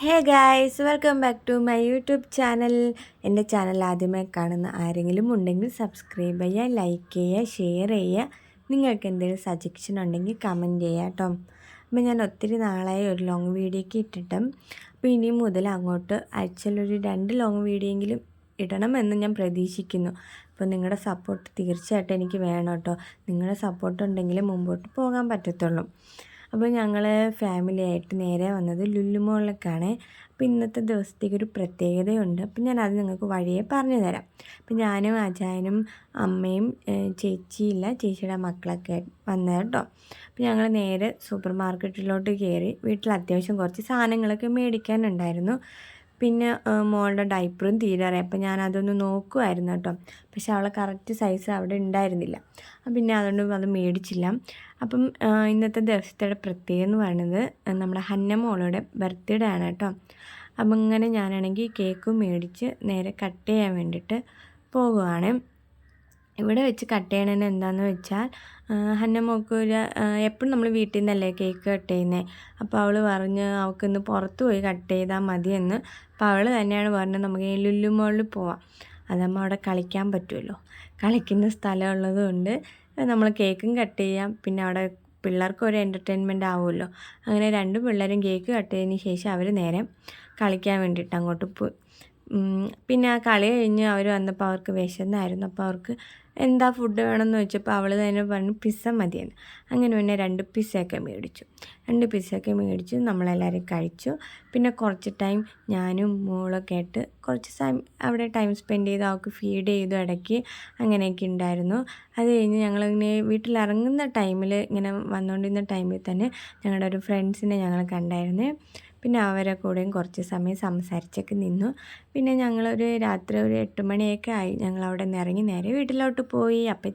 Hey guys, welcome back to my YouTube channel. എൻ്റെ channel ആദ്യമായി കാണുന്ന ആരെങ്കിലും ഉണ്ടെങ്കിൽ സബ്സ്ക്രൈബ് ചെയ്യുക, ലൈക്ക് ചെയ്യുക, ഷെയർ ചെയ്യുക. നിങ്ങൾക്ക് എന്തെങ്കിലും സജഷൻ ഉണ്ടെങ്കിൽ കമൻറ്റ് ചെയ്യുക കേട്ടോ. അപ്പോൾ ഞാൻ ഒത്തിരി നാളായി ഒരു ലോങ് വീഡിയോയ്ക്ക് ഇട്ടിട്ടും അപ്പോൾ ഇനി മുതൽ അങ്ങോട്ട് ആഴ്ചയിലൊരു 2 ലോങ് വീഡിയോയെങ്കിലും ഇടണമെന്ന് ഞാൻ പ്രതീക്ഷിക്കുന്നു. അപ്പോൾ നിങ്ങളുടെ സപ്പോർട്ട് തീർച്ചയായിട്ടും എനിക്ക് വേണം കേട്ടോ. നിങ്ങളുടെ സപ്പോർട്ട് ഉണ്ടെങ്കിലേ മുമ്പോട്ട് പോകാൻ പറ്റത്തുള്ളൂ. അപ്പോൾ ഞങ്ങൾ ഫാമിലിയായിട്ട് നേരെ വന്നത് ലുലു മോളിലേക്കാണ്. അപ്പോൾ ഇന്നത്തെ ദിവസത്തേക്ക് ഒരു പ്രത്യേകതയുണ്ട്. അപ്പോൾ ഞാനത് നിങ്ങൾക്ക് വഴിയെ പറഞ്ഞു തരാം. അപ്പോൾ ഞാനും അജായനും അമ്മയും ചേച്ചിയുടെ മക്കളൊക്കെ വന്നത് കേട്ടോ. അപ്പോൾ ഞങ്ങൾ നേരെ സൂപ്പർ മാർക്കറ്റിലോട്ട് കയറി. വീട്ടിൽ അത്യാവശ്യം കുറച്ച് സാധനങ്ങളൊക്കെ മേടിക്കാനുണ്ടായിരുന്നു. പിന്നെ മോളുടെ ഡൈപ്പറും തീരാറായി. അപ്പോൾ ഞാനതൊന്ന് നോക്കുമായിരുന്നു കേട്ടോ. പക്ഷെ അവളെ കറക്റ്റ് സൈസ് അവിടെ ഉണ്ടായിരുന്നില്ല. പിന്നെ അതുകൊണ്ട് അത് മേടിച്ചില്ല. അപ്പം ഇന്നത്തെ ദിവസത്തെ പ്രത്യേകത എന്ന് പറയുന്നത് നമ്മുടെ ഹന്ന മോളുടെ ബർത്ത്ഡേ ആണ് കേട്ടോ. അപ്പം ഇങ്ങനെ ഞാനാണെങ്കിൽ കേക്കും മേടിച്ച് നേരെ കട്ട് ചെയ്യാൻ വേണ്ടിയിട്ട് പോകുവാണ്. ഇവിടെ വെച്ച് കട്ട് ചെയ്യണത് എന്താണെന്ന് വെച്ചാൽ ഹന്നമ്മക്ക് എപ്പോഴും നമ്മൾ വീട്ടിൽ നിന്നല്ലേ കേക്ക് കട്ട് ചെയ്യുന്നത്. അപ്പോൾ അവൾ പറഞ്ഞ് അവൾക്കിന്ന് പുറത്ത് പോയി കട്ട് ചെയ്താൽ മതിയെന്ന്. അപ്പോൾ അവൾ തന്നെയാണ് പറഞ്ഞത് നമുക്ക് ഈ ലുലു മോളിൽ പോവാം, അതാകുമ്പോൾ അവിടെ കളിക്കാൻ പറ്റുമല്ലോ. കളിക്കുന്ന സ്ഥലമുള്ളത് കൊണ്ട് നമ്മൾ കേക്കും കട്ട് ചെയ്യാം, പിന്നെ അവിടെ പിള്ളേർക്ക് ഒരു എൻ്റർടൈൻമെൻ്റ് ആവുമല്ലോ. അങ്ങനെ 2 പിള്ളേരും കേക്ക് കട്ട് ചെയ്തതിന് ശേഷം അവർ നേരെ കളിക്കാൻ വേണ്ടിയിട്ട് അങ്ങോട്ട് പോയി. പിന്നെ ആ കളി കഴിഞ്ഞ് അവർ വന്നപ്പോൾ അവർക്ക് വിശന്നായിരുന്നു. അപ്പോൾ അവർക്ക് എന്താ ഫുഡ് വേണമെന്ന് വെച്ചപ്പോൾ അവൾ തന്നെ പറഞ്ഞു പിസ്സ മതിയെന്ന്. അങ്ങനെ പിന്നെ 2 പിസ്സയൊക്കെ മേടിച്ചു നമ്മളെല്ലാവരും കഴിച്ചു. പിന്നെ കുറച്ച് ടൈം ഞാനും മോളൊക്കെ ആയിട്ട് കുറച്ച് അവിടെ ടൈം സ്പെൻഡ് ചെയ്ത് അവൾക്ക് ഫീഡ് ചെയ്തു ഇടയ്ക്ക്. അങ്ങനെയൊക്കെ ഉണ്ടായിരുന്നു. അത് കഴിഞ്ഞ് ഞങ്ങളിങ്ങനെ വീട്ടിലിറങ്ങുന്ന ടൈമിൽ ഇങ്ങനെ വന്നുകൊണ്ടിരുന്ന ടൈമിൽ തന്നെ ഞങ്ങളുടെ ഒരു ഫ്രണ്ട്സിനെ ഞങ്ങൾ കണ്ടായിരുന്നു. പിന്നെ അവരെ കൂടെയും കുറച്ച് സമയം സംസാരിച്ചൊക്കെ നിന്നു. പിന്നെ ഞങ്ങളൊരു രാത്രി ഒരു 8 മണിയൊക്കെ ആയി ഞങ്ങളവിടെ നിന്ന് ഇറങ്ങി നേരെ വീട്ടിലോട്ട് പോയി. അപ്പം